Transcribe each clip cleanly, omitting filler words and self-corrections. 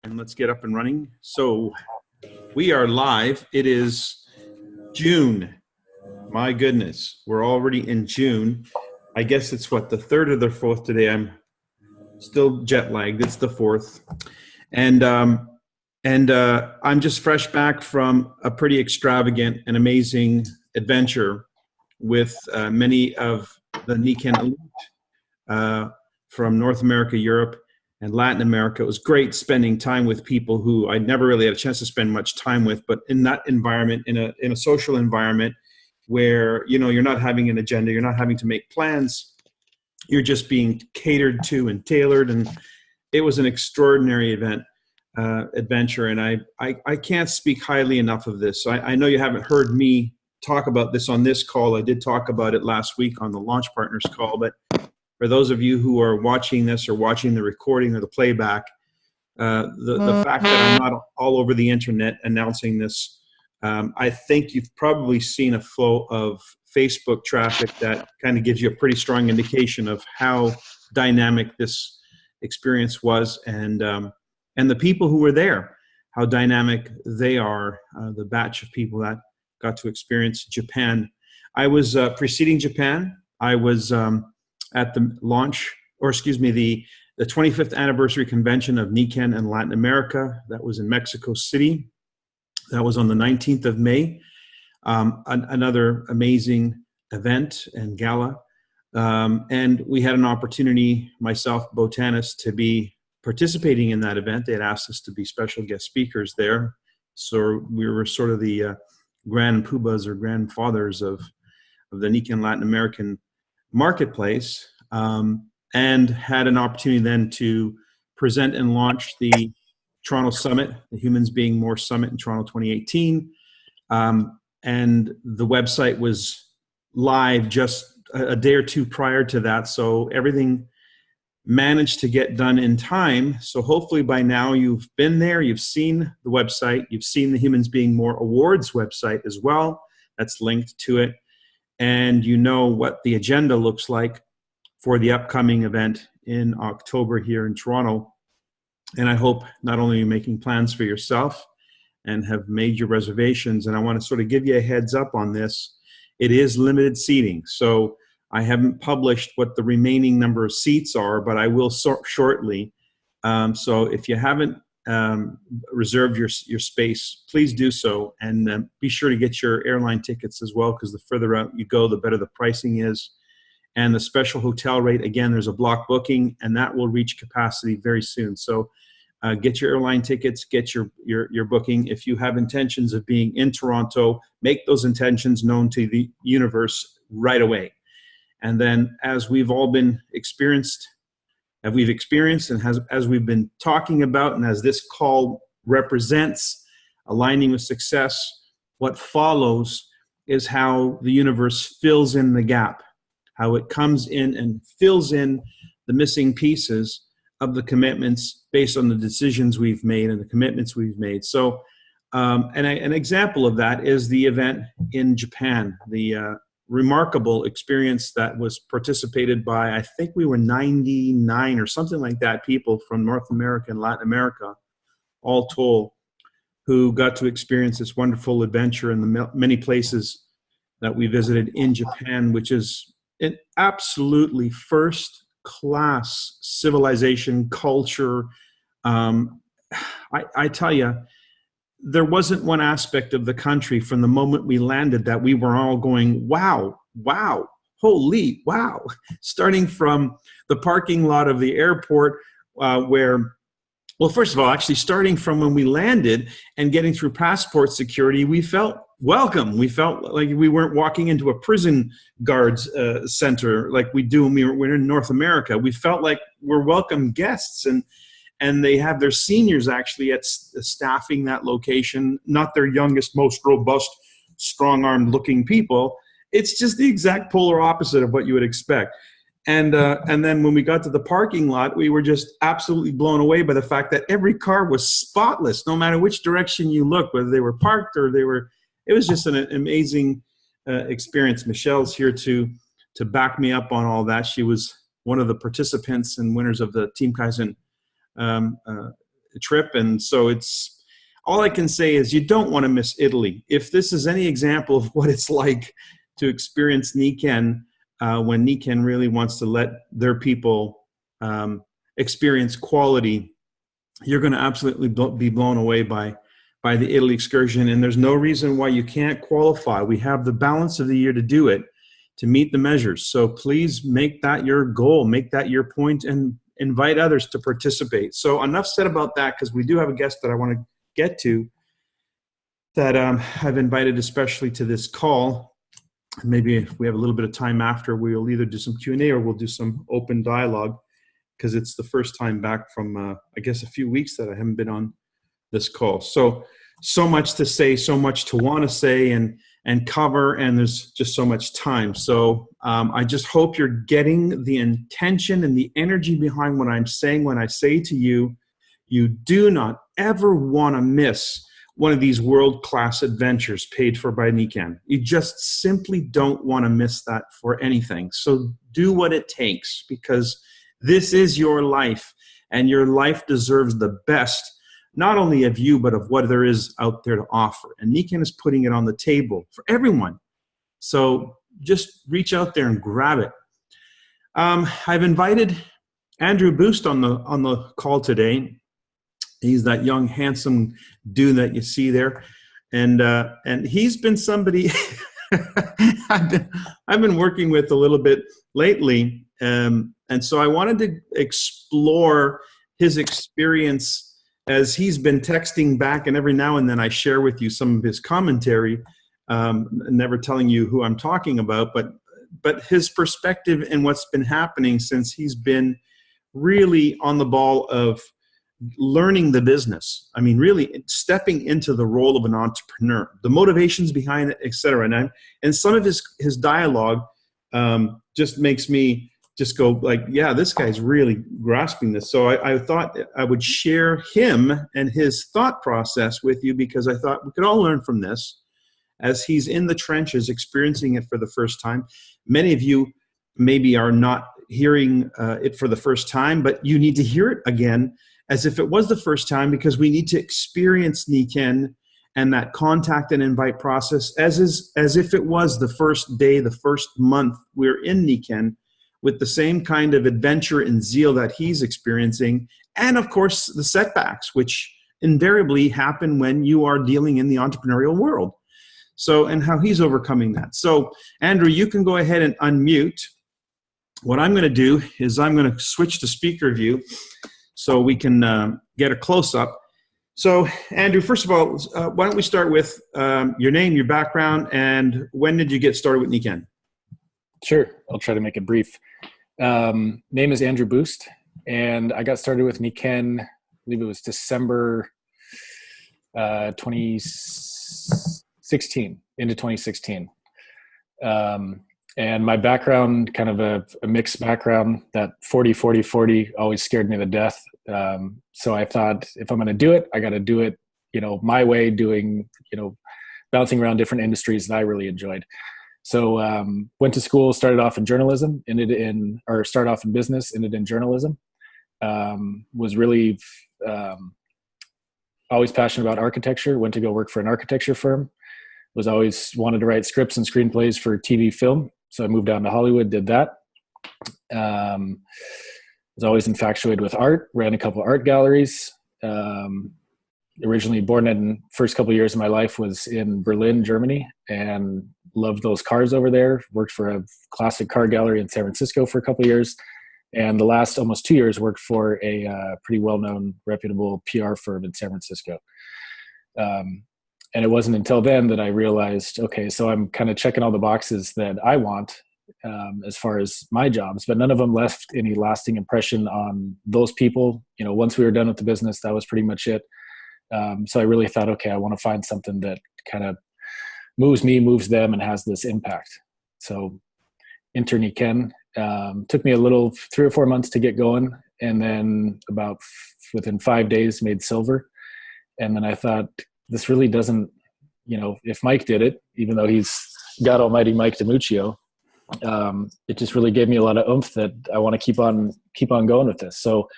And let's get up and running. So we are live. It is June. My goodness, we're already in June. I guess it's what, the 3rd or the 4th today. I'm still jet lagged. It's the 4th. And I'm just fresh back from a pretty extravagant and amazing adventure with many of the Nikken elite from North America, Europe, and Latin America. It was great spending time with people who I never really had a chance to spend much time with, but in that environment, in a social environment where, you know, you're not having an agenda, you're not having to make plans, you're just being catered to and tailored. And it was an extraordinary adventure. And I can't speak highly enough of this. I know you haven't heard me talk about this on this call. I did talk about it last week on the Launch Partners call, but for those of you who are watching this or watching the recording or the playback, the fact that I'm not all over the internet announcing this, I think you've probably seen a flow of Facebook traffic that kind of gives you a pretty strong indication of how dynamic this experience was, and the people who were there, how dynamic they are, the batch of people that got to experience Japan. I was preceding Japan. I was at the launch, or excuse me, the 25th anniversary convention of Nikken and Latin America. That was in Mexico City. That was on the 19th of May. Another amazing event and gala. And we had an opportunity, myself, botanist, to be participating in that event. They had asked us to be special guest speakers there. So we were sort of the grand poobahs or grandfathers of the Nikken Latin American marketplace, and had an opportunity then to present and launch the Toronto Summit, the Humans Being More Summit in Toronto 2018. And the website was live just a day or two prior to that. So everything managed to get done in time. So hopefully by now you've been there, you've seen the website, you've seen the Humans Being More Awards website as well. That's linked to it. And you know what the agenda looks like for the upcoming event in October here in Toronto. And I hope not only are you making plans for yourself and have made your reservations, and I want to sort of give you a heads up on this. It is limited seating. So I haven't published what the remaining number of seats are, but I will shortly. So if you haven't reserved your space, please do so, and be sure to get your airline tickets as well, because the further out you go, the better the pricing is. And the special hotel rate, again, there's a block booking, and that will reach capacity very soon. So get your airline tickets, get your booking. If you have intentions of being in Toronto, make those intentions known to the universe right away. And then, as we've all been experienced, and as we've been talking about, and as this call represents aligning with success, what follows is how the universe fills in the gap, how it comes in and fills in the missing pieces of the commitments based on the decisions we've made and the commitments we've made. So an example of that is the event in Japan, the remarkable experience that was participated by, I think we were 99 or something like that, people from North America and Latin America, all told, who got to experience this wonderful adventure in the many places that we visited in Japan, which is an absolutely first-class civilization, culture. I tell you, there wasn't one aspect of the country from the moment we landed that we were all going, wow, wow, holy, wow. Starting from the parking lot of the airport well, first of all, actually starting from when we landed and getting through passport security, we felt welcome. We felt like we weren't walking into a prison guards center like we do when we're in North America. We felt like we're welcome guests, and they have their seniors actually at staffing that location, not their youngest, most robust, strong-armed looking people. It's just the exact polar opposite of what you would expect. And then when we got to the parking lot, we were just absolutely blown away by the fact that every car was spotless, no matter which direction you looked, whether they were parked or it was just an amazing experience. Michelle's here to back me up on all that. She was one of the participants and winners of the Team Kaizen trip. And so it's all I can say is you don't want to miss Italy. If this is any example of what it's like to experience Nikken, when Nikken really wants to let their people experience quality, you're going to absolutely be blown away by the Italy excursion. And there's no reason why you can't qualify. We have the balance of the year to do it, to meet the measures. So please make that your goal, make that your point, and invite others to participate. So enough said about that, because we do have a guest that I want to get to that I've invited especially to this call. Maybe if we have a little bit of time after, we'll either do some Q&A or we'll do some open dialogue, because it's the first time back from, I guess, a few weeks that I haven't been on this call. So much to say, so much to want to say and cover, and there's just so much time. So I just hope you're getting the intention and the energy behind what I'm saying when I say to you, you do not ever want to miss one of these world-class adventures paid for by Nikken. You just simply don't want to miss that for anything. So do what it takes, because this is your life, and your life deserves the best, not only of you, but of what there is out there to offer. And Nikken is putting it on the table for everyone. So just reach out there and grab it. I've invited Andrew Boost on the call today. He's that young, handsome dude that you see there. And he's been somebody I've been working with a little bit lately. And so I wanted to explore his experience as he's been texting back, and every now and then I share with you some of his commentary, never telling you who I'm talking about, but his perspective and what's been happening since he's been really on the ball of learning the business. I mean, really stepping into the role of an entrepreneur, the motivations behind it, et cetera. And some of his dialogue just makes me just go like, yeah, this guy's really grasping this. So I thought I would share him and his thought process with you, because I thought we could all learn from this as he's in the trenches experiencing it for the first time. Many of you maybe are not hearing it for the first time, but you need to hear it again as if it was the first time, because we need to experience Nikken and that contact and invite process as if it was the first day, the first month we're in Nikken, with the same kind of adventure and zeal that he's experiencing. And of course, the setbacks, which invariably happen when you are dealing in the entrepreneurial world. So, and how he's overcoming that. So, Andrew, you can go ahead and unmute. What I'm going to do is I'm going to switch to speaker view so we can get a close-up. So, Andrew, first of all, why don't we start with your name, your background, and when did you get started with Nikken? Sure. I'll try to make it brief. Name is Andrew Boost, and I got started with Nikken, I believe it was December 2016, into 2016. And my background, kind of a mixed background, that 40-40-40 always scared me to death. So I thought, if I'm going to do it, I got to do it, my way, doing, bouncing around different industries that I really enjoyed. So went to school, started off in journalism, started off in business, ended in journalism. Was really always passionate about architecture, went to go work for an architecture firm. Was always wanted to write scripts and screenplays for TV, film. So I moved down to Hollywood, did that. Was always infatuated with art, ran a couple of art galleries. Originally born in first couple of years of my life was in Berlin, Germany, and loved those cars over there. Worked for a classic car gallery in San Francisco for a couple of years. And the last almost 2 years worked for a pretty well-known, reputable PR firm in San Francisco. And it wasn't until then that I realized, okay, so I'm kind of checking all the boxes that I want as far as my jobs, but none of them left any lasting impression on those people. Once we were done with the business, that was pretty much it. So I really thought, okay, I want to find something that kind of moves me, moves them, and has this impact. So enter Nikken. Took me a little 3 or 4 months to get going, and then about within 5 days made silver. And then I thought, this really doesn't, if Mike did it, even though he's God Almighty Mike DiMuccio, it just really gave me a lot of oomph that I want to keep on going with this. So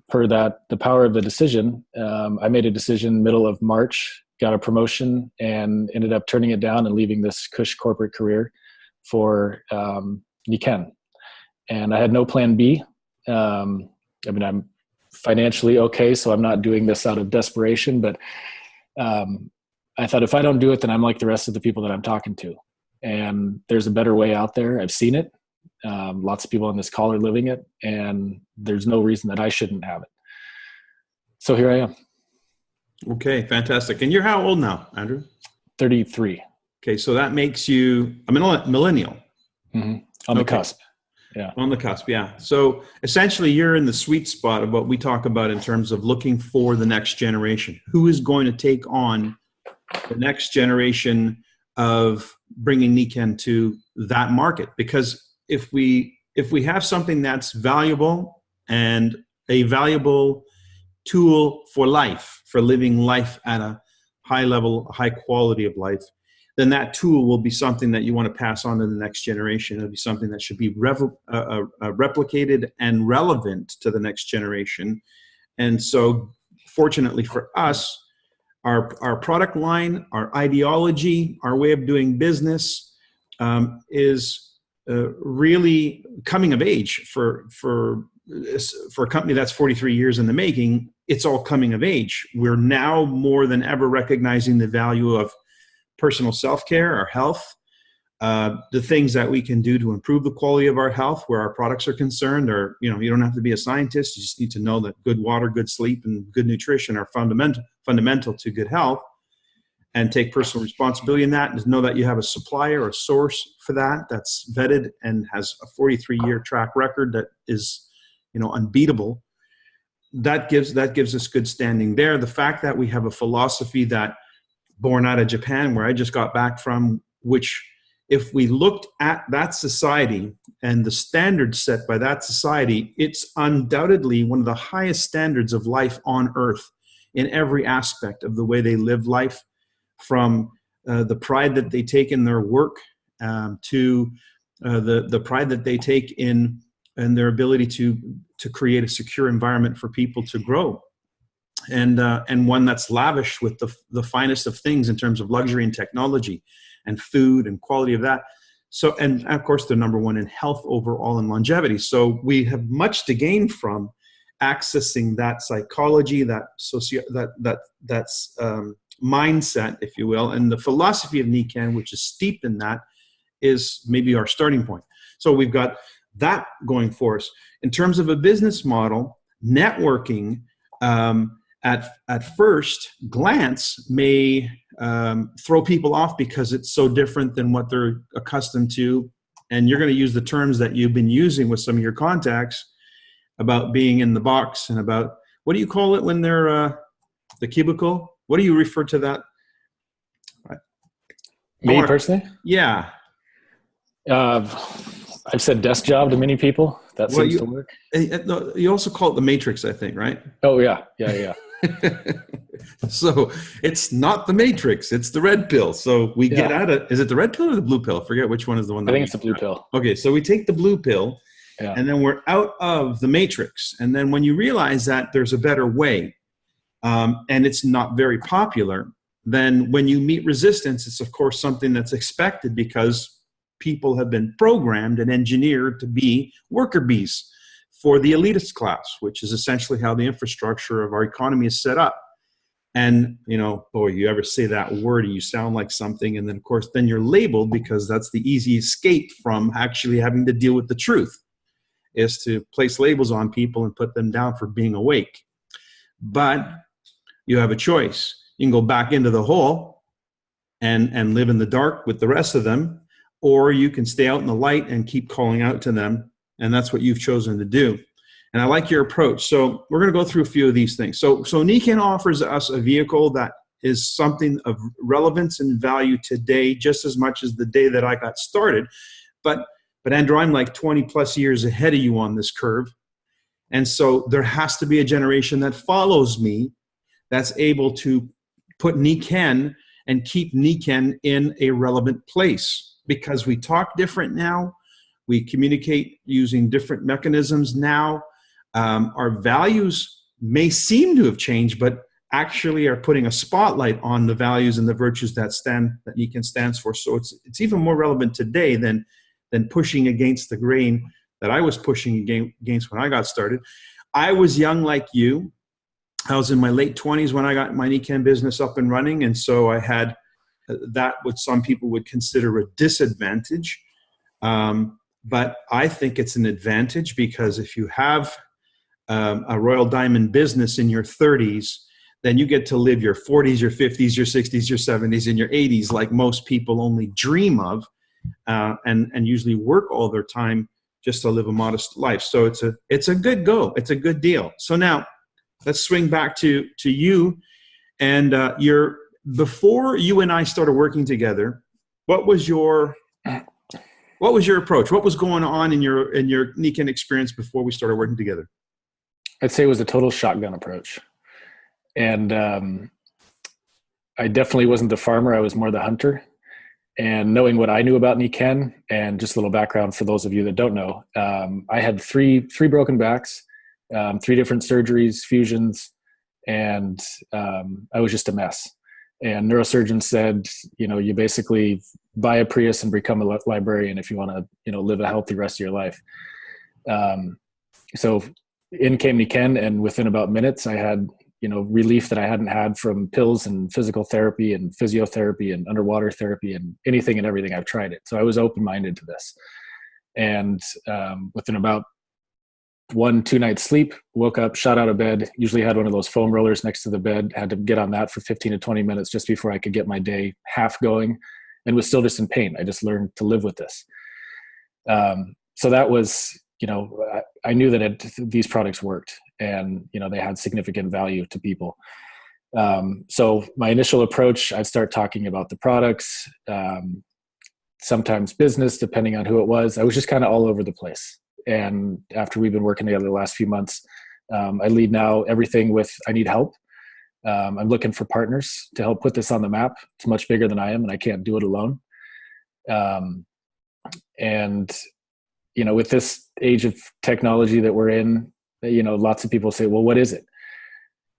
per that, the power of the decision, I made a decision middle of March, got a promotion, and ended up turning it down and leaving this cush corporate career for Niken. And I had no plan B. I mean, I'm financially okay, so I'm not doing this out of desperation, but I thought if I don't do it, then I'm like the rest of the people that I'm talking to. And there's a better way out there. I've seen it. Lots of people on this call are living it, and there's no reason that I shouldn't have it. So here I am. Okay, fantastic. And you're how old now, Andrew? 33. Okay, so that makes you a millennial. Mm-hmm. On the cusp. Yeah. On the cusp, yeah. So essentially you're in the sweet spot of what we talk about in terms of looking for the next generation. Who is going to take on the next generation of bringing Niken to that market? Because if we have something that's valuable and a valuable tool for life, for living life at a high level, high quality of life, then that tool will be something that you want to pass on to the next generation. It'll be something that should be replicated and relevant to the next generation. And so fortunately for us, our product line, our ideology, our way of doing business is really coming of age for a company that's 43 years in the making. It's all coming of age. We're now more than ever recognizing the value of personal self-care, our health, the things that we can do to improve the quality of our health where our products are concerned. Or, you don't have to be a scientist. You just need to know that good water, good sleep, and good nutrition are fundamental to good health, and take personal responsibility in that, and know that you have a supplier or a source for that that's vetted and has a 43-year track record that is, unbeatable. That gives us good standing there. The fact that we have a philosophy that born out of Japan, where I just got back from, which if we looked at that society and the standards set by that society, it's undoubtedly one of the highest standards of life on earth in every aspect of the way they live life, from the pride that they take in their work to the pride that they take in their ability to create a secure environment for people to grow. And one that's lavish with the finest of things in terms of luxury and technology and food and quality of that. So, and of course, they're number one in health overall and longevity. So we have much to gain from accessing that psychology, that mindset, if you will. And the philosophy of Niken, which is steeped in that, is maybe our starting point. So we've got that going for us. In terms of a business model, networking, at first glance may throw people off because it's so different than what they're accustomed to. And you're going to use the terms that you've been using with some of your contacts about being in the box, and about, what do you call it when they're the cubicle? What do you refer to that? Me personally? Yeah. I've said desk job to many people. That seems to work. You also call it the matrix, I think, right? Oh, yeah. Yeah. So it's not the matrix, it's the red pill. So we get out of, is it the red pill or the blue pill? I forget which one is the one. I think it's the blue pill. Okay, so we take the blue pill, and then we're out of the matrix. And then when you realize that there's a better way, and it's not very popular, then when you meet resistance, it's of course something that's expected, because people have been programmed and engineered to be worker bees for the elitist class, which is essentially how the infrastructure of our economy is set up. And, boy, you ever say that word and you sound like something, and then of course, then you're labeled, because that's the easy escape from actually having to deal with the truth, is to place labels on people and put them down for being awake. But you have a choice. You can go back into the hole and live in the dark with the rest of them, or you can stay out in the light and keep calling out to them. And that's what you've chosen to do. And I like your approach. So we're going to go through a few of these things. So Niken offers us a vehicle that is something of relevance and value today, just as much as the day that I got started. But Andrew, I'm like 20 plus years ahead of you on this curve. And so there has to be a generation that follows me that's able to put Niken and keep Niken in a relevant place, because we talk different now. We communicate using different mechanisms now. our values may seem to have changed, but actually are putting a spotlight on the values and the virtues that Nikken stands for. So it's even more relevant today than pushing against the grain that I was pushing against when I got started. I was young like you. I was in my late 20s when I got my Nikken business up and running, and so I had that what some people would consider a disadvantage. But I think it's an advantage, because if you have a Royal Diamond business in your 30s, then you get to live your 40s, your 50s, your 60s, your 70s, and your 80s like most people only dream of, and usually work all their time just to live a modest life. So it's a good go. It's a good deal. So now let's swing back to you and before you and I started working together. What was your approach? What was going on in your Nikken experience before we started working together? I'd say it was a total shotgun approach. And I definitely wasn't the farmer. I was more the hunter. And knowing what I knew about Nikken, and just a little background for those of you that don't know, I had three broken backs, 3 different surgeries, fusions, and I was just a mess. And neurosurgeons said, you basically buy a Prius and become a librarian if you want to, live a healthy rest of your life. So in came Nikken, and within about minutes, I had, relief that I hadn't had from pills and physical therapy and physiotherapy and underwater therapy and anything and everything. I've tried it. So I was open-minded to this. And within about 1-2 nights sleep, woke up, shot out of bed, usually had one of those foam rollers next to the bed, had to get on that for 15 to 20 minutes just before I could get my day half going, and was still just in pain. I just learned to live with this. So that was, I knew that these products worked, and, they had significant value to people. So my initial approach, I'd start talking about the products, sometimes business, depending on who it was. I was just kind of all over the place. And after we've been working together the last few months, I lead now everything with, I need help. I'm looking for partners to help put this on the map. It's much bigger than I am, and I can't do it alone. And, with this age of technology that we're in, lots of people say, well, what is it?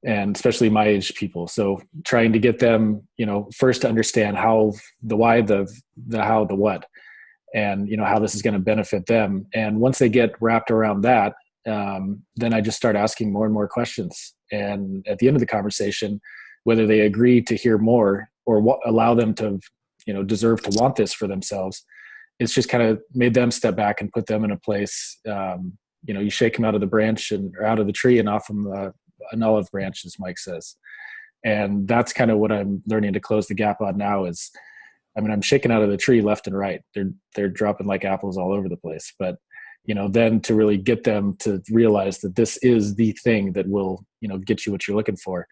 And especially my age people. So trying to get them, first to understand how, the why, the how, the what, and, how this is going to benefit them. And once they get wrapped around that, then I just start asking more and more questions. And at the end of the conversation, whether they agree to hear more or allow them to, deserve to want this for themselves, it's just kind of made them step back and put them in a place. You shake them out of the branch or out of the tree and off from an olive branch, as Mike says. And that's kind of what I'm learning to close the gap on now is, I'm shaking out of the tree left and right. They're dropping like apples all over the place. But, then to really get them to realize that this is the thing that will, get you what you're looking for.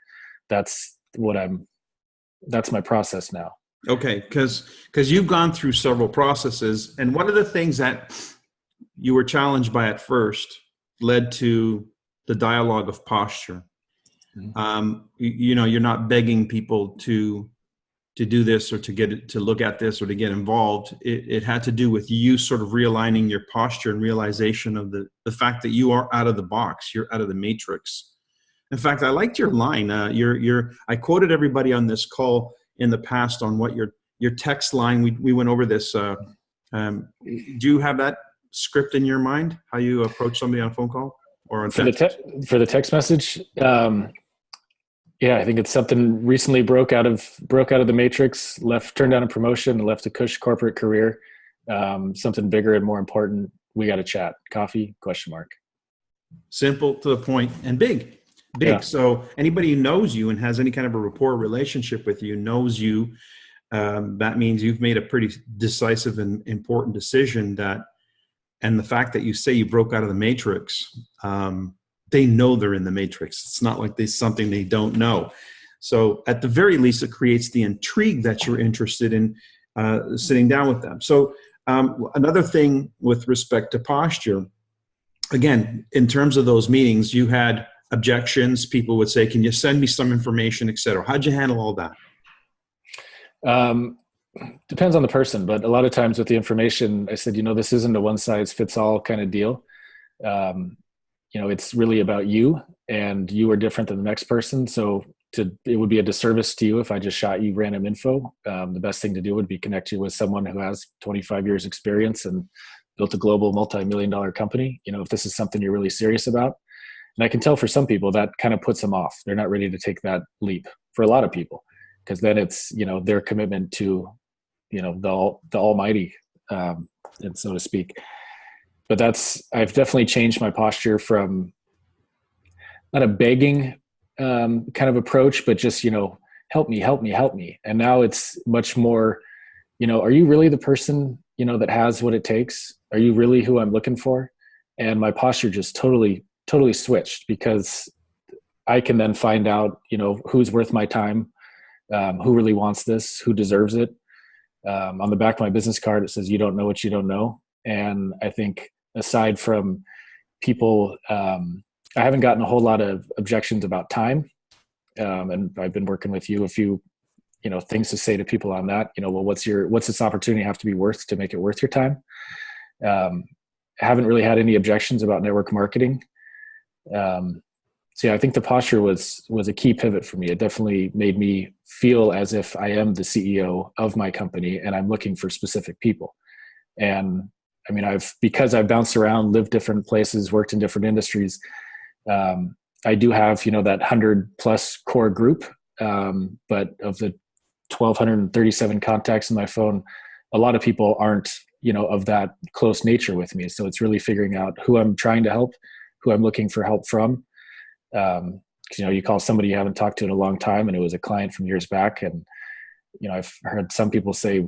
That's my process now. Okay. Because you've gone through several processes, and one of the things that you were challenged by at first led to the dialogue of posture. Mm-hmm. You're not begging people to do this or to look at this or to get involved. It had to do with you sort of realigning your posture and realization of the fact that you are out of the box. You're out of the matrix. In fact, I liked your line. I quoted everybody on this call in the past on what your text line. We went over this. Do you have that script in your mind? How you approach somebody on a phone call or on text? For the text message? Yeah, I think it's something recently broke out of the matrix, turned down a promotion, and left a cush corporate career. Something bigger and more important. We got to chat. Coffee? ? Simple, to the point, and big. Yeah. So anybody who knows you and has any kind of a rapport relationship with you knows you. That means you've made a pretty decisive and important decision and the fact that you say you broke out of the matrix, they know they're in the matrix. It's not like there's something they don't know. So at the very least, it creates the intrigue that you're interested in sitting down with them. So another thing with respect to posture, again, in terms of those meetings, you had objections. People would say, can you send me some information, et cetera. How'd you handle all that? Depends on the person, but a lot of times with the information, I said, this isn't a one size fits all kind of deal. it's really about you, and you are different than the next person. So it would be a disservice to you if I just shot you random info. The best thing to do would be connect you with someone who has 25 years experience and built a global multi-million-dollar company. If this is something you're really serious about. And I can tell for some people that kind of puts them off. They're not ready to take that leap for a lot of people, because then it's, their commitment to, the almighty, and so to speak. But I've definitely changed my posture from not a begging kind of approach, but just, help me, help me, help me. And now it's much more, are you really the person, that has what it takes? Are you really who I'm looking for? And my posture just totally switched, because I can then find out, who's worth my time, who really wants this, who deserves it. On the back of my business card, it says, you don't know what you don't know. And I think aside from people, I haven't gotten a whole lot of objections about time. And I've been working with you a few, things to say to people on that. Well, what's this opportunity have to be worth to make it worth your time? I haven't really had any objections about network marketing. So yeah, I think the posture was a key pivot for me. It definitely made me feel as if I am the CEO of my company and I'm looking for specific people. And I mean, because I've bounced around, lived different places, worked in different industries. I do have, that 100+ core group. But of the 1,237 contacts in my phone, a lot of people aren't, of that close nature with me. So it's really figuring out who I'm trying to help, who I'm looking for help from. You call somebody you haven't talked to in a long time, and it was a client from years back. And, I've heard some people say,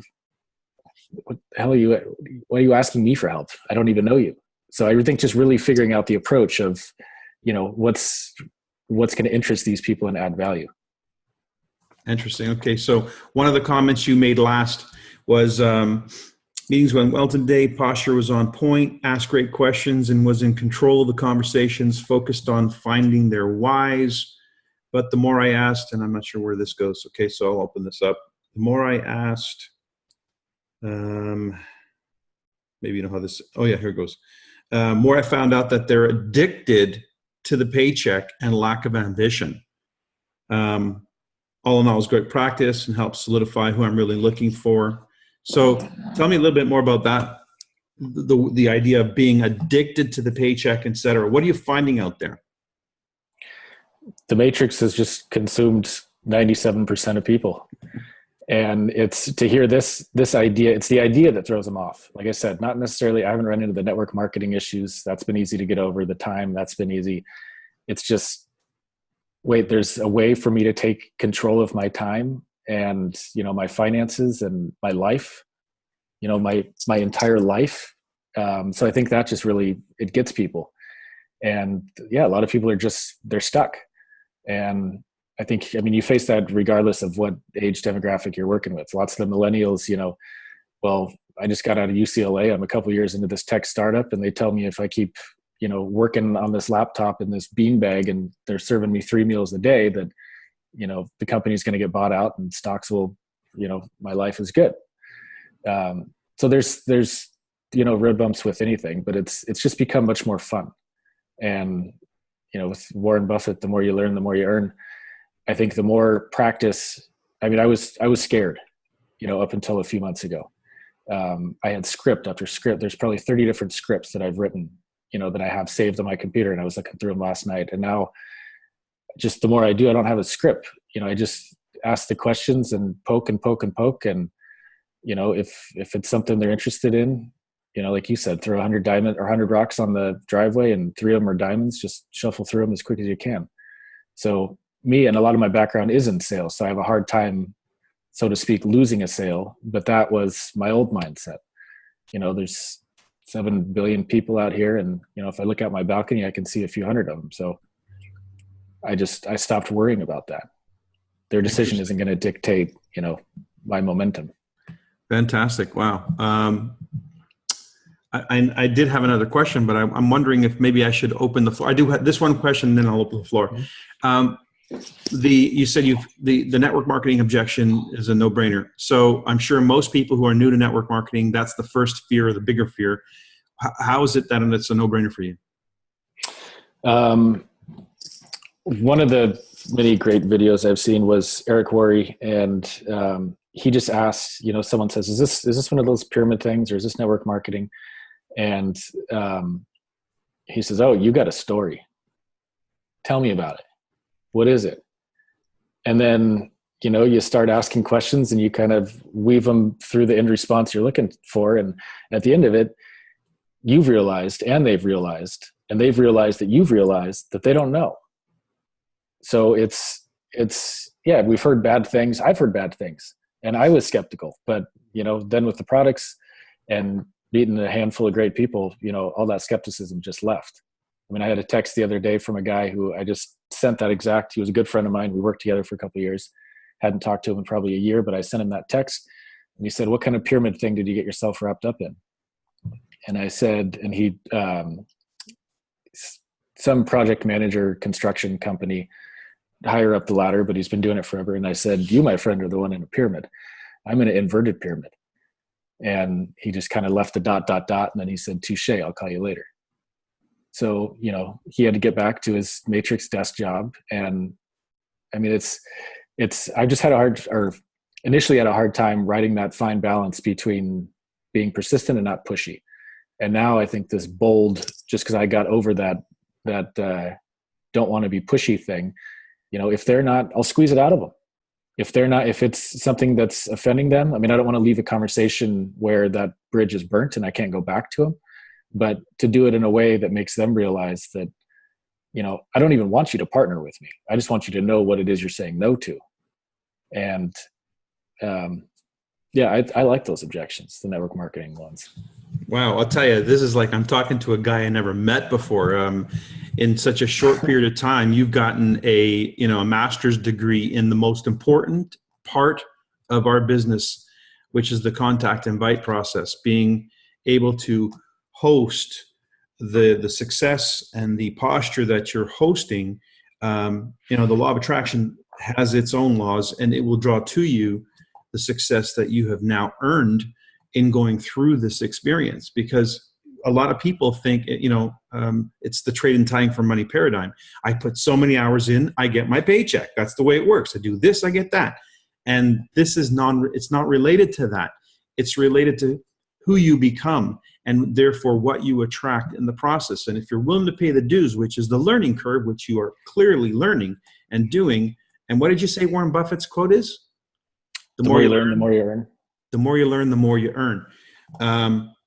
what the hell why are you asking me for help? I don't even know you. So I think just really figuring out the approach of, what's going to interest these people and add value. Interesting. Okay. So one of the comments you made last was, meetings went well today. Posture was on point, asked great questions, and was in control of the conversations, focused on finding their whys. But the more I asked, and I'm not sure where this goes. Okay, so I'll open this up. The more I asked, maybe you know how this, oh yeah, here it goes. More I found out that they're addicted to the paycheck and lack of ambition. All in all, it's great practice and helps solidify who I'm really looking for. So tell me a little bit more about that, the idea of being addicted to the paycheck, et cetera. What are you finding out there? The matrix has just consumed 97% of people. And it's to hear this idea, it's the idea that throws them off. Like I said, not necessarily, I haven't run into the network marketing issues. That's been easy to get over. The time, that's been easy. It's just, wait, there's a way for me to take control of my time and, my finances and my life, my entire life. So I think that just really, it gets people. And yeah, a lot of people are they're stuck. And I think, you face that regardless of what age demographic you're working with. Lots of the millennials, well, I just got out of UCLA. I'm a couple of years into this tech startup, and they tell me if I keep, working on this laptop in this beanbag and they're serving me 3 meals a day, that, the company's going to get bought out and stocks will, my life is good. So there's, road bumps with anything, but it's just become much more fun. And, with Warren Buffett, the more you learn, the more you earn. I think the more practice, I was scared, up until a few months ago. I had script after script. There's probably 30 different scripts that I've written, that I have saved on my computer, and I was looking through them last night. And now just the more I do, I don't have a script. I just ask the questions and poke and poke and poke. And, if it's something they're interested in, like you said, throw 100 diamond or 100 rocks on the driveway and 3 of them are diamonds, just shuffle through them as quick as you can. So me, and a lot of my background is in sales, so I have a hard time, so to speak, losing a sale, but that was my old mindset. There's 7 billion people out here, and, if I look out my balcony, I can see a few hundred of them. So I stopped worrying about that. Their decision isn't going to dictate, my momentum. Fantastic. Wow. I did have another question, but I'm wondering if maybe I should open the floor. I do have this one question, and then I'll open the floor. You said the network marketing objection is a no-brainer. So I'm sure most people who are new to network marketing, that's the first fear or the bigger fear. How is it that it's a no-brainer for you? Um, One of the many great videos I've seen was Eric Worre, and he just asked, someone says, "Is this one of those pyramid things, or is this network marketing?" And he says, "Oh, you got a story. Tell me about it. What is it?" And then you start asking questions, and you kind of weave them through the end response you're looking for, and at the end of it, you've realized, and they've realized, and they've realized that you've realized that they don't know. So it's yeah, we've heard bad things. I've heard bad things, and I was skeptical. But then with the products and meeting a handful of great people, all that skepticism just left. I mean, I had a text the other day from a guy who I just sent that exact. He was a good friend of mine. We worked together for a couple of years. Hadn't talked to him in probably a year, but I sent him that text, and he said, "What kind of pyramid thing did you get yourself wrapped up in?" And I said, and he, some project manager, construction company, higher up the ladder, but he's been doing it forever. And I said, "You, my friend, are the one in a pyramid. I'm in an inverted pyramid." And he just kind of left the ... And then he said, "Touche, I'll call you later." So, he had to get back to his matrix desk job. And I mean, I just initially had a hard time writing that fine balance between being persistent and not pushy. And now I think this bold, just because I got over that don't want to be pushy thing, if they're not, I'll squeeze it out of them. If it's something that's offending them, I mean, I don't want to leave a conversation where that bridge is burnt and I can't go back to them, but to do it in a way that makes them realize that, I don't even want you to partner with me. I just want you to know what it is you're saying no to. And, yeah, I like those objections, the network marketing ones. Wow, I'll tell you, this is like I'm talking to a guy I never met before. In such a short period of time, you've gotten a master's degree in the most important part of our business, which is the contact invite process. Being able to host the success and the posture that you're hosting. The law of attraction has its own laws, and it will draw to you the success that you have now earned in going through this experience. Because a lot of people think, it's the trade and tying for money paradigm. I put so many hours in, I get my paycheck. That's the way it works. I do this, I get that. And this is it's not related to that. It's related to who you become and therefore what you attract in the process. And if you're willing to pay the dues, which is the learning curve, which you are clearly learning and doing. And what did you say Warren Buffett's quote is? The more you learn, the more you earn. The more you learn, the more you earn.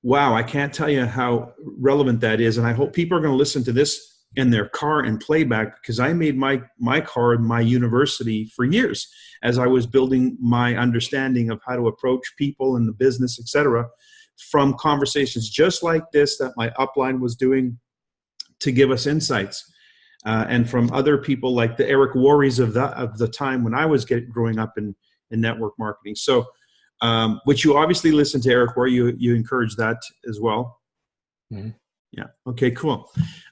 Wow, I can't tell you how relevant that is. And I hope people are going to listen to this in their car and playback, because I made my car my university for years as I was building my understanding of how to approach people in the business, etc., from conversations just like this that my upline was doing to give us insights, and from other people like the Eric Worres of the time when I was growing up in network marketing. So, which you obviously listen to Eric Worre, you encourage that as well. Mm-hmm. Yeah. Okay, cool.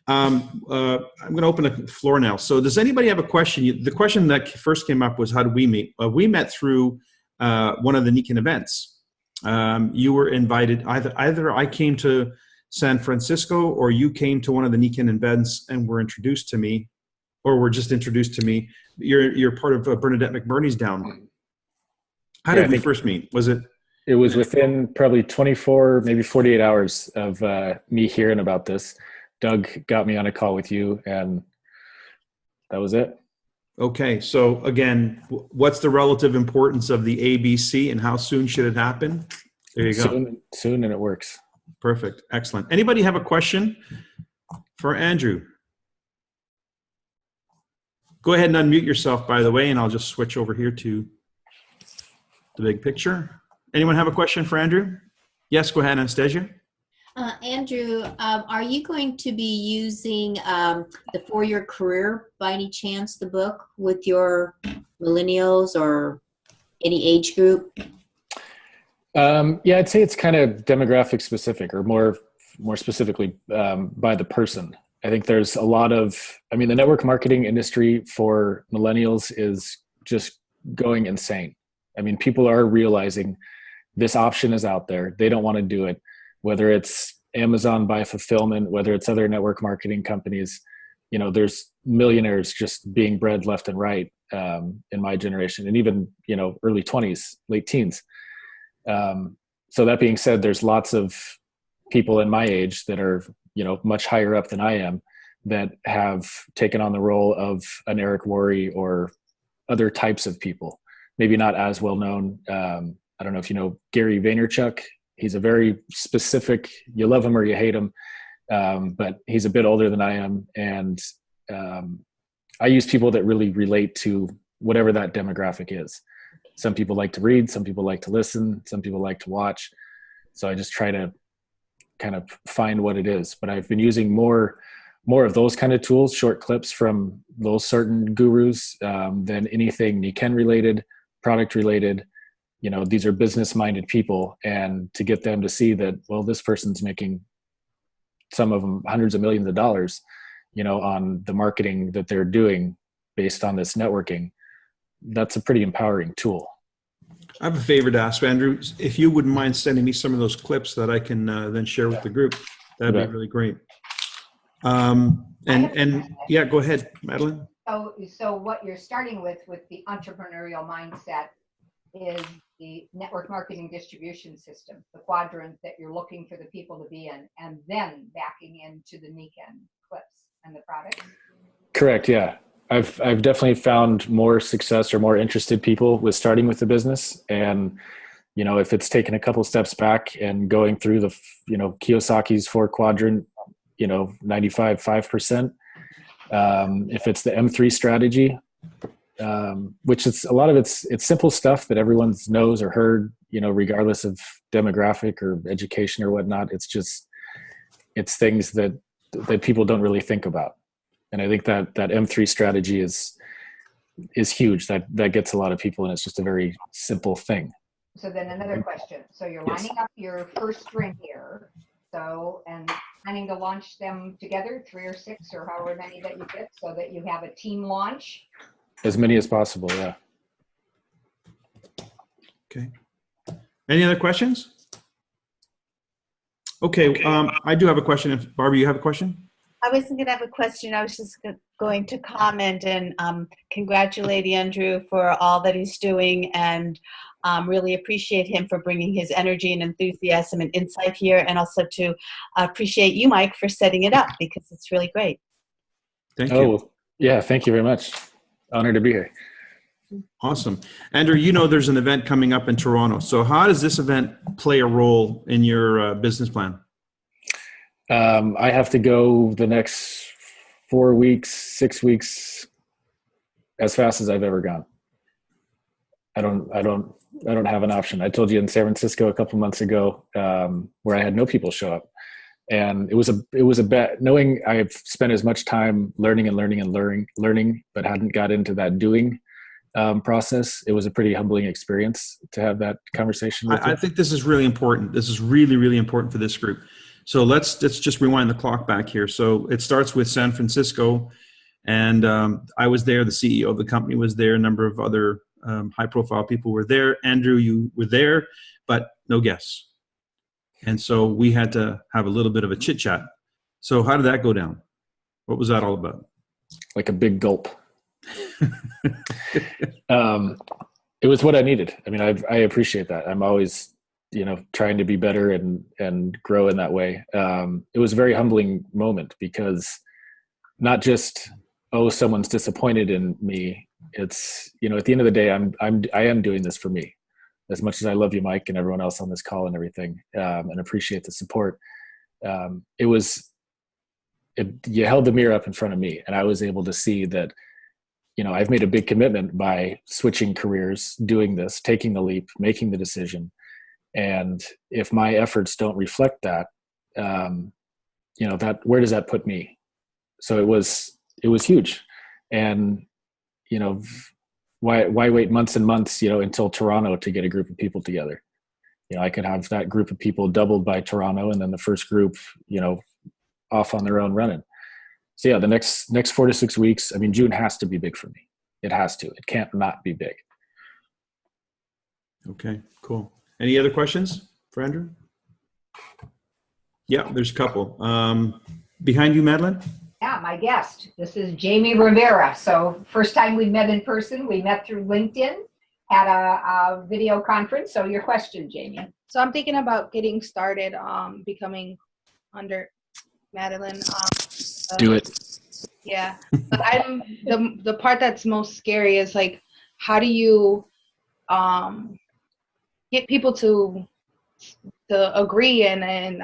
I'm going to open the floor now. So does anybody have a question? The question that first came up was, how did we meet? We met through one of the Nikan events. You were invited, either I came to San Francisco or you came to one of the Nikan events and were introduced to me, or were just introduced to me. You're part of Bernadette McBurney's down. How did we first meet? It was within probably 24, maybe 48 hours of me hearing about this. Doug got me on a call with you, and that was it. Okay. So again, what's the relative importance of the ABC and how soon should it happen? There you go. Soon, and it works. Perfect. Excellent. Anybody have a question for Andrew? Go ahead and unmute yourself, by the way, and I'll just switch over here to the big picture. Anyone have a question for Andrew? Yes, go ahead, Anastasia. Andrew, are you going to be using the For Your Career, by any chance, the book, with your millennials or any age group? Yeah, I'd say it's kind of demographic specific, or more specifically by the person. I think there's a lot of, the network marketing industry for millennials is just going insane. People are realizing this option is out there. They don't want to do it, whether it's Amazon by fulfillment, whether it's other network marketing companies. there's millionaires just being bred left and right in my generation, and even, early 20s, late teens. So that being said, there's lots of people in my age that are, much higher up than I am, that have taken on the role of an Eric Worre or other types of people, maybe not as well known. I don't know if you know Gary Vaynerchuk. He's a very specific, you love him or you hate him, but he's a bit older than I am. And I use people that really relate to whatever that demographic is. Some people like to read, some people like to listen, some people like to watch. So I just try to kind of find what it is. But I've been using more of those kind of tools, short clips from those certain gurus, than anything Niken related, product related. These are business-minded people, and to get them to see that, well, this person's making, some of them, hundreds of millions of dollars, on the marketing that they're doing based on this networking, that's a pretty empowering tool. I have a favor to ask, Andrew. If you wouldn't mind sending me some of those clips that I can then share with the group, that'd be really great. And yeah, go ahead, Madeline. So what you're starting with the entrepreneurial mindset is the network marketing distribution system, the quadrant that you're looking for the people to be in, and then backing into the Niken clips and the products. Correct. Yeah. I've definitely found more success or more interested people with starting with the business. And, if it's taken a couple steps back and going through the, Kiyosaki's 4 quadrant, 95.5%. If it's the M3 strategy, which is a lot of it's simple stuff that everyone knows or heard, regardless of demographic or education or whatnot. It's things that people don't really think about. And I think that M3 strategy is huge. That gets a lot of people, and it's just a very simple thing. So then another question. So you're lining up your first string here. And planning to launch them together, 3 or 6 or however many that you get, so that you have a team launch? As many as possible, yeah. Okay. Any other questions? Okay, I do have a question. If Barbara, you have a question? I wasn't going to have a question. I was just going to comment and congratulate Andrew for all that he's doing, and really appreciate him for bringing his energy and enthusiasm and insight here, and also to appreciate you, Mike, for setting it up, because it's really great. Thank you. Yeah, thank you very much. Honored to be here. Awesome. Andrew, there's an event coming up in Toronto. So how does this event play a role in your business plan? I have to go the next 4 weeks, 6 weeks, as fast as I've ever gone. I don't have an option. I told you in San Francisco a couple months ago, where I had no people show up, and it was a bet, knowing I've spent as much time learning, but hadn't got into that doing process. It was a pretty humbling experience to have that conversation with you. I think this is really important. This is really, really important for this group. So let's just rewind the clock back here. So it starts with San Francisco, and I was there. The CEO of the company was there. A number of other high-profile people were there. Andrew, you were there, but no guests. And so we had to have a little bit of a chit-chat. So how did that go down? What was that all about? Like a big gulp. It was what I needed. I mean, I appreciate that. I'm always, trying to be better and grow in that way. It was a very humbling moment, because not just, someone's disappointed in me. It's, at the end of the day, I am doing this for me. As much as I love you, Mike, and everyone else on this call and everything, and appreciate the support. You held the mirror up in front of me, and I was able to see that, I've made a big commitment by switching careers, doing this, taking the leap, making the decision. And if my efforts don't reflect that, where does that put me? So it was huge. And, why wait months and months, until Toronto to get a group of people together? I could have that group of people doubled by Toronto, and then the first group, off on their own running. So yeah, the next 4 to 6 weeks, I mean, June has to be big for me. It has to. It can't not be big. Okay, cool. Any other questions for Andrew? Yeah, there's a couple. Behind you, Madeline? Yeah, my guest. This is Jamie Rivera. So first time we met in person, we met through LinkedIn, had a video conference. So your question, Jamie. So I'm thinking about getting started becoming under Madeline. Do it. Yeah. But I'm the part that's most scary is like, how do you get people to agree and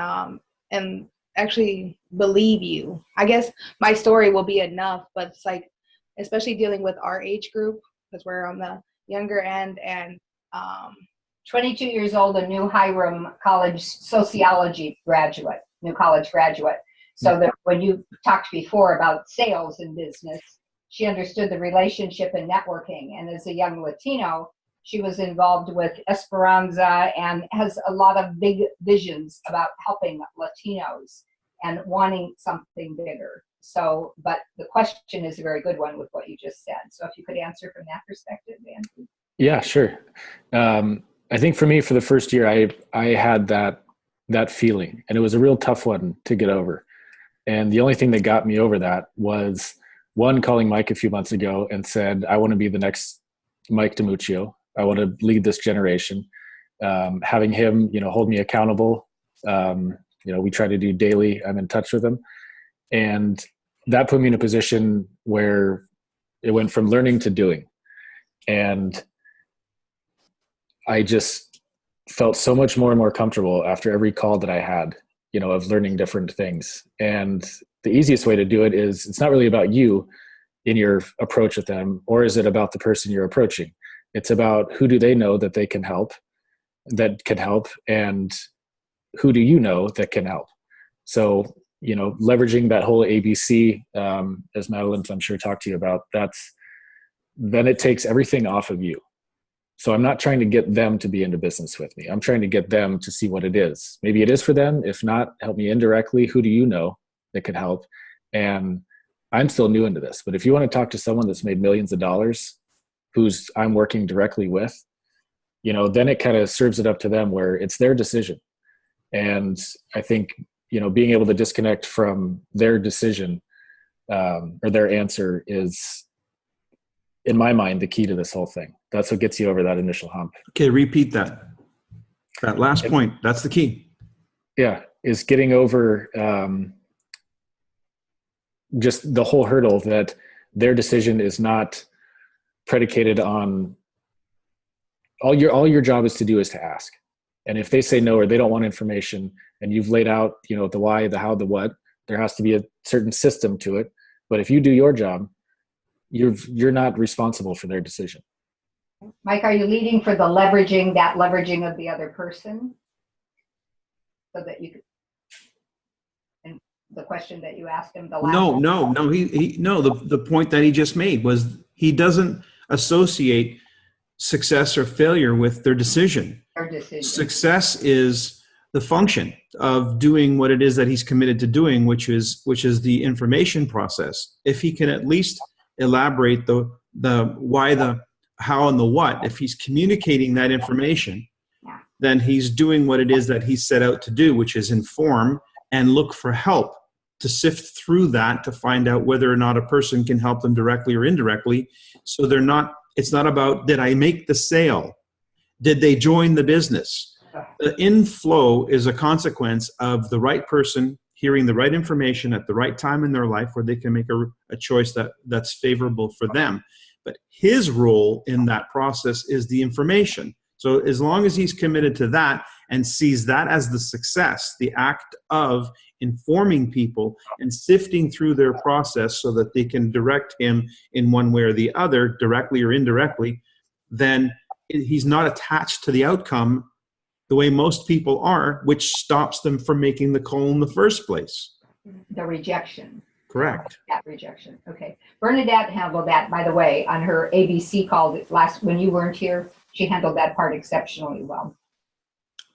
actually believe you? I guess my story will be enough, but it's like, especially dealing with our age group, because we're on the younger end, and 22 years old, a new Hiram College sociology graduate, new college graduate. So that when you talked before about sales in business, she understood the relationship and networking. And as a young Latino, she was involved with Esperanza and has a lot of big visions about helping Latinos and wanting something bigger. So, but the question is a very good one with what you just said. So if you could answer from that perspective, Andrew. Yeah, sure. I think for me, for the first year, I had that feeling, and it was a real tough one to get over. And the only thing that got me over that was one, calling Mike a few months ago and said, I want to be the next Mike DiMuccio. I want to lead this generation. Having him, hold me accountable. We try to do daily. I'm in touch with him. And that put me in a position where it went from learning to doing. And I just felt so much more and more comfortable after every call that I had, of learning different things. And the easiest way to do it is, it's not really about you in your approach with them, or is it about the person you're approaching? It's about who do they know that they can help, and who do you know that can help? So, leveraging that whole ABC, as Madeline, I'm sure, talked to you about, then it takes everything off of you. So I'm not trying to get them to be into business with me. I'm trying to get them to see what it is. Maybe it is for them. If not, help me indirectly. Who do you know that could help? And I'm still new into this, but if you want to talk to someone that's made millions of dollars, who's I'm working directly with, then it kind of serves it up to them where it's their decision. And I think, being able to disconnect from their decision or their answer is, in my mind, the key to this whole thing. That's what gets you over that initial hump. Okay, repeat that. That last point, that's the key. Yeah, is getting over just the whole hurdle that their decision is not predicated on, all your job is to do is to ask. And if they say no, or they don't want information, and you've laid out, the why, the how, the what, there has to be a certain system to it. But if you do your job, you're not responsible for their decision. Mike, are you leading for the leveraging of the other person? So that you could, and the question that you asked him, the last one? No, the point that he just made was he doesn't associate success or failure with their decision. Success is the function of doing what it is that he's committed to doing, which is the information process. If he can at least elaborate the why, the how, and the what, if he's communicating that information, then he's doing what it is that he set out to do, which is inform and look for help to sift through that to find out whether or not a person can help them directly or indirectly. So it's not about, did I make the sale? Did they join the business? The inflow is a consequence of the right person hearing the right information at the right time in their life where they can make a choice that's favorable for them. But his role in that process is the information. So as long as he's committed to that and sees that as the success, the act of informing people and sifting through their process so that they can direct him in one way or the other, directly or indirectly, then he's not attached to the outcome the way most people are, which stops them from making the call in the first place. The rejection. Correct. That rejection. Okay. Bernadette handled that, by the way, on her ABC call when you weren't here. She handled that part exceptionally well.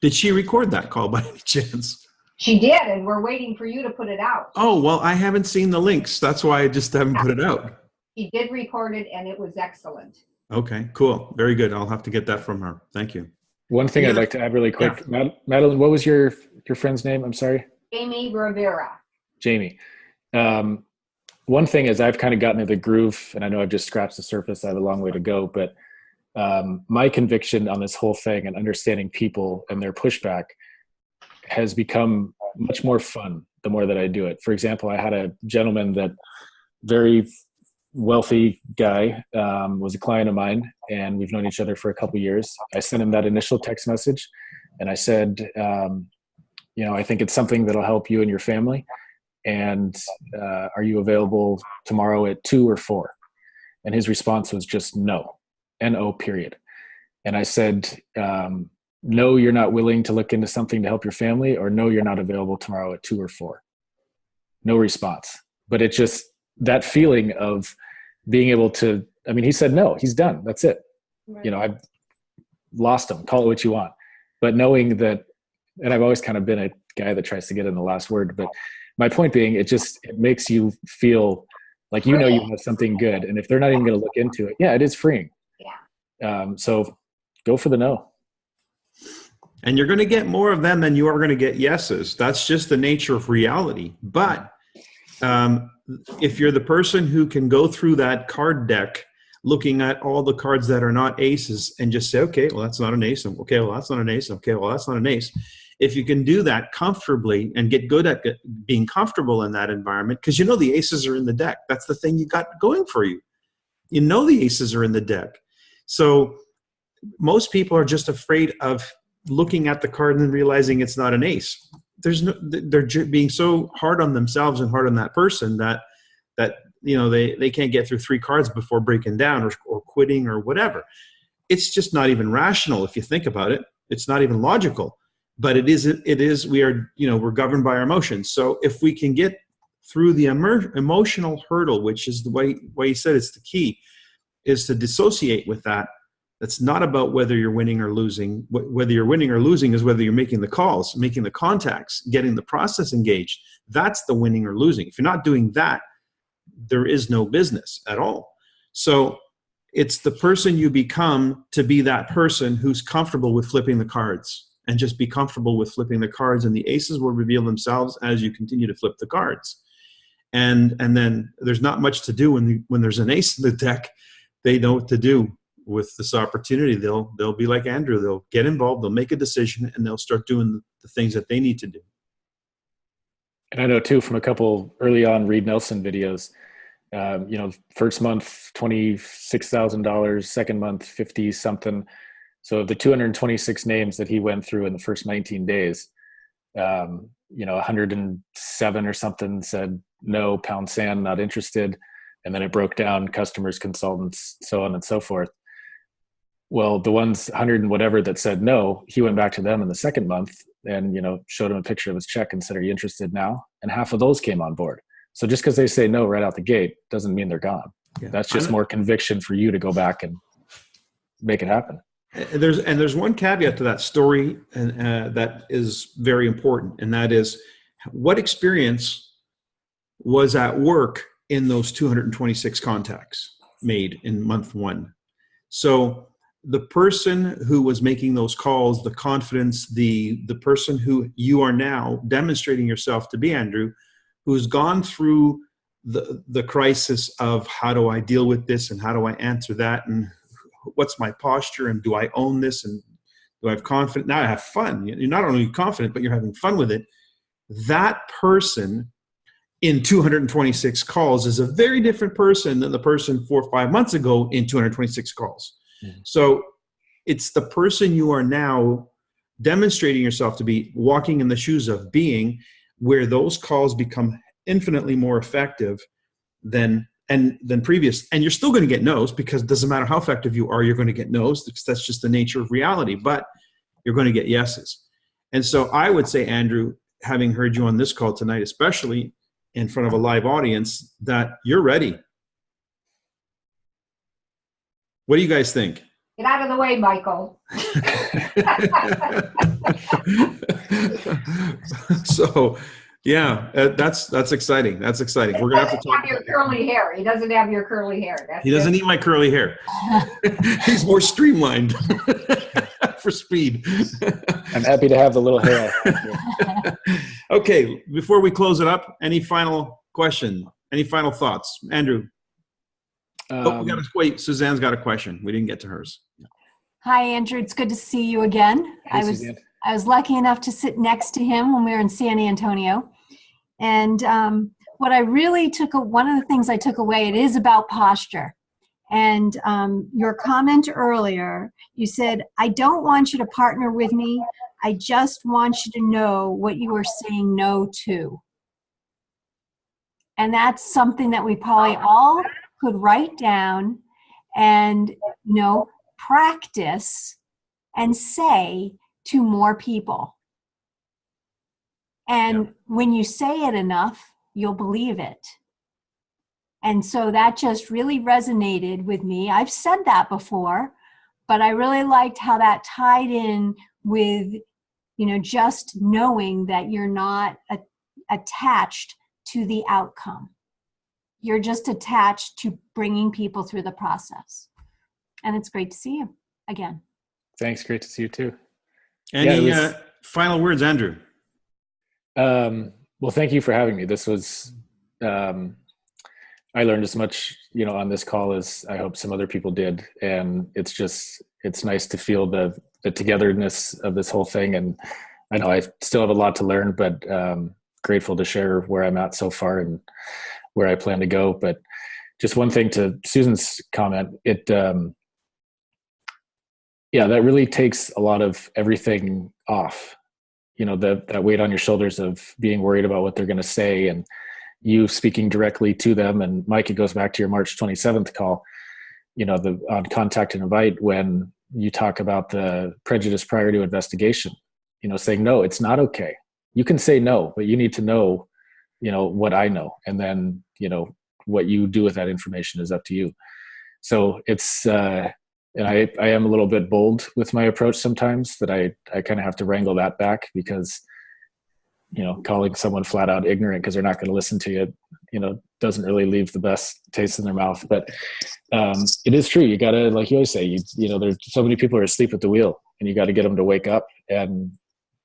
Did she record that call by any chance? She did, and we're waiting for you to put it out. Oh, well, I haven't seen the links. That's why I just haven't put it out. She did record it, and it was excellent. Okay, cool. Very good. I'll have to get that from her. Thank you. One thing I'd like to add really quick. Yeah. Madeline, what was your friend's name? I'm sorry. Jamie Rivera. Jamie. one thing is I've kind of gotten into the groove, and I know I've just scratched the surface. I have a long way to go, but my conviction on this whole thing and understanding people and their pushback has become much more fun the more that I do it. For example, I had a gentleman that very wealthy guy, was a client of mine, and we've known each other for a couple of years. I sent him that initial text message and I said, I think it's something that'll help you and your family. And are you available tomorrow at 2 or 4? And his response was just no, N-O period. And I said, no, you're not willing to look into something to help your family, or no, you're not available tomorrow at 2 or 4. No response. But it just, that feeling of being able to, he said no, he's done. That's it. Right. I've lost him, call it what you want. But knowing that, and I've always kind of been a guy that tries to get in the last word, but my point being, it makes you feel like, you have something good. And if they're not even going to look into it, it is freeing. Yeah. So go for the no. And you're going to get more of them than you are going to get yeses. That's just the nature of reality. But if you're the person who can go through that card deck, looking at all the cards that are not aces and just say, okay, well, that's not an ace. Okay, well, that's not an ace. Okay, well, that's not an ace. If you can do that comfortably and get good at being comfortable in that environment, because the aces are in the deck. That's the thing you got going for you. The aces are in the deck. So most people are just afraid of looking at the card and realizing it's not an ace. They're being so hard on themselves and hard on that person that they can't get through 3 cards before breaking down or quitting or whatever. It's just not even rational if you think about it. It's not even logical. But it is. We're governed by our emotions. So if we can get through the emotional hurdle, which is the way you said it's the key, is to dissociate with that. That's not about whether you're winning or losing. Whether you're winning or losing is whether you're making the calls, making the contacts, getting the process engaged. That's the winning or losing. If you're not doing that, there is no business at all. So it's the person you become to be that person who's comfortable with flipping the cards, and just be comfortable with flipping the cards, and the aces will reveal themselves as you continue to flip the cards. And then there's not much to do when there's an ace in the deck. They know what to do with this opportunity. They'll be like Andrew. They'll get involved. They'll make a decision, and they'll start doing the things that they need to do. And I know too, from a couple early on Reed Nelson videos, first month, $26,000, second month, 50 something. So of the 226 names that he went through in the first 19 days, 107 or something said no, pound sand, not interested. And then it broke down customers, consultants, so on and so forth. Well, the ones 100 and whatever that said no, he went back to them in the second month and, showed him a picture of his check and said, are you interested now? And half of those came on board. So just because they say no right out the gate doesn't mean they're gone. Yeah. That's just more conviction for you to go back and make it happen. There's one caveat to that story, and that is very important, and that is, what experience was at work in those 226 contacts made in month 1? So the person who was making those calls, the confidence, the person who you are now demonstrating yourself to be, Andrew, who's gone through the crisis of how do I deal with this and how do I answer that, and what's my posture, and do I own this, and do I have confidence? Now I have fun. You're not only confident, but you're having fun with it. That person in 226 calls is a very different person than the person 4 or 5 months ago in 226 calls. Mm-hmm. So it's the person you are now demonstrating yourself to be, walking in the shoes of being, where those calls become infinitely more effective than previous. And you're still going to get no's, because it doesn't matter how effective you are, you're going to get no's, because that's just the nature of reality, but you're going to get yeses. And so I would say, Andrew, having heard you on this call tonight, especially in front of a live audience, that you're ready. What do you guys think? Get out of the way, Michael. So, yeah, that's exciting. That's exciting. We're gonna have to talk about your curly hair. He doesn't have your curly hair. He doesn't need my curly hair. He's more streamlined for speed. I'm happy to have the little hair. Okay, before we close it up, any final question? Any final thoughts? Andrew? Wait, Suzanne's got a question. We didn't get to hers. Hi, Andrew. It's good to see you again. Hey, Suzanne. I was lucky enough to sit next to him when we were in San Antonio. And what I really one of the things I took away, it is about posture. And your comment earlier, you said, I don't want you to partner with me. I just want you to know what you are saying no to. And that's something that we probably all could write down and, practice and say to more people. And when you say it enough, you'll believe it. And so that just really resonated with me. I've said that before, but I really liked how that tied in with, just knowing that you're not attached to the outcome. You're just attached to bringing people through the process. And it's great to see you again. Thanks. Great to see you too. Any final words, Andrew? Well, thank you for having me. This was, I learned as much, on this call as I hope some other people did. And it's nice to feel the togetherness of this whole thing. And I know I still have a lot to learn, but grateful to share where I'm at so far and where I plan to go. But just one thing to Susan's comment, that really takes a lot of everything off. That weight on your shoulders of being worried about what they're going to say and you speaking directly to them. And Mike, it goes back to your March 27th call, on Contact and Invite, when you talk about the prejudice prior to investigation, saying, no, it's not okay. You can say no, but you need to know, what I know. And then, what you do with that information is up to you. So it's, and I am a little bit bold with my approach sometimes, that I kind of have to wrangle that back, because, calling someone flat out ignorant because they're not going to listen to you, doesn't really leave the best taste in their mouth. But it is true. You got to, like you always say, there's so many people are asleep at the wheel, and you got to get them to wake up. And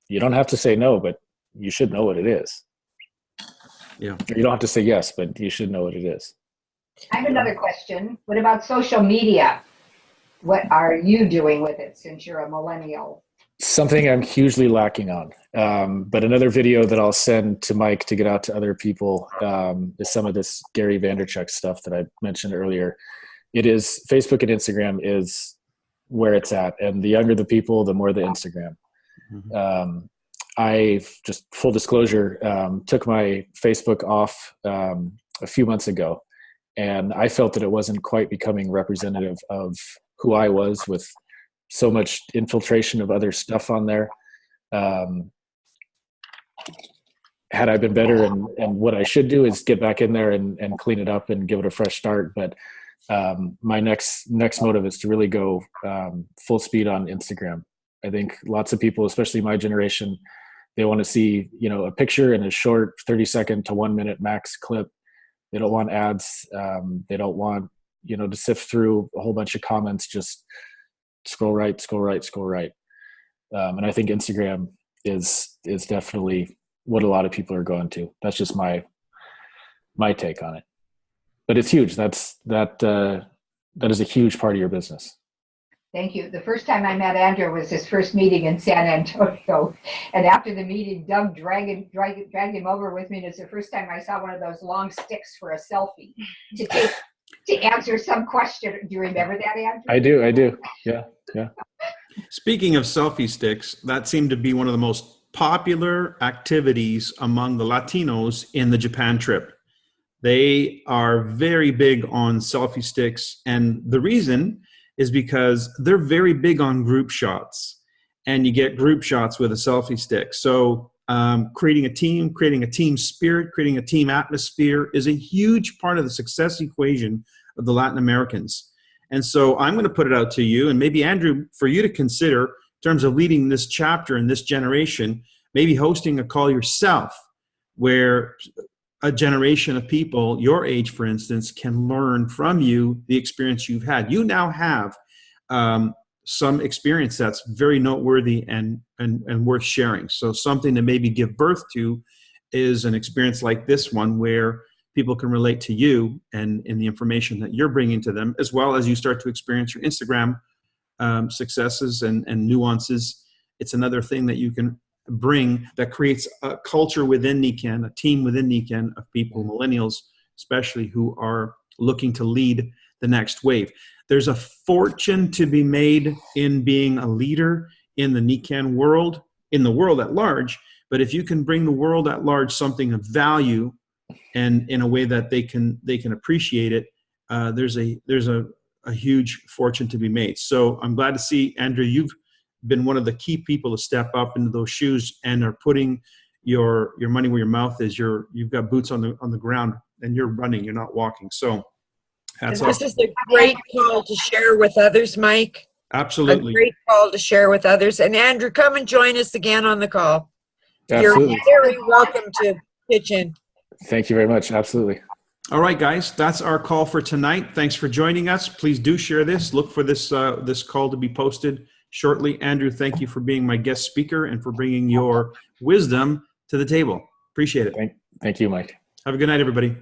you don't have to say no, but you should know what it is. Yeah. You don't have to say yes, but you should know what it is. I have another question. What about social media? What are you doing with it since you're a millennial? Something I'm hugely lacking on. But another video that I'll send to Mike to get out to other people is some of this Gary Vaynerchuk stuff that I mentioned earlier. It is Facebook and Instagram is where it's at. And the younger the people, the more the Instagram. Mm-hmm. I just full disclosure, took my Facebook off a few months ago, and I felt that it wasn't quite becoming representative of who I was, with so much infiltration of other stuff on there. Had I been better, and what I should do is get back in there and clean it up and give it a fresh start. But my next motive is to really go full speed on Instagram. I think lots of people, especially my generation, they want to see, a picture in a short 30-second to 1 minute max clip. They don't want ads. They don't want, to sift through a whole bunch of comments. Just scroll right, scroll right, scroll right. And I think Instagram is definitely what a lot of people are going to. That's just my take on it. But it's huge. That is a huge part of your business. Thank you. The first time I met Andrew was his first meeting in San Antonio. And after the meeting, Doug dragged him over with me. And it's the first time I saw one of those long sticks for a selfie to answer some question. Do you remember that, Andrew? I do. Yeah. Speaking of selfie sticks, that seemed to be one of the most popular activities among the Latinos in the Japan trip. They are very big on selfie sticks. And the reason is because they're very big on group shots, and you get group shots with a selfie stick. So creating a team spirit, creating a team atmosphere is a huge part of the success equation of the Latin Americans. And so I'm going to put it out to you, and maybe Andrew, for you to consider in terms of leading this chapter in this generation, maybe hosting a call yourself where a generation of people, your age, for instance, can learn from you the experience you've had. You now have some experience that's very noteworthy and worth sharing. So something to maybe give birth to is an experience like this one, where people can relate to you and in the information that you're bringing to them, as well as you start to experience your Instagram successes and nuances. It's another thing that you can bring that creates a culture within NECAN, a team within NECAN of people, millennials especially, who are looking to lead the next wave. There's a fortune to be made in being a leader in the NECAN world, in the world at large. But if you can bring the world at large something of value, and in a way that they can appreciate it, there's a huge fortune to be made. So I'm glad to see, Andrew, you've been one of the key people to step up into those shoes and are putting your money where your mouth is. You've got boots on the ground and you're running, you're not walking. So hats off. This is a great call to share with others, Mike. Absolutely. A great call to share with others. And Andrew, come and join us again on the call. Absolutely. You're very welcome to pitch in. Thank you very much. Absolutely. All right, guys, that's our call for tonight. Thanks for joining us. Please do share this. Look for this call to be posted shortly. Andrew, thank you for being my guest speaker and for bringing your wisdom to the table. Appreciate it. Thank you, Mike. Have a good night, everybody.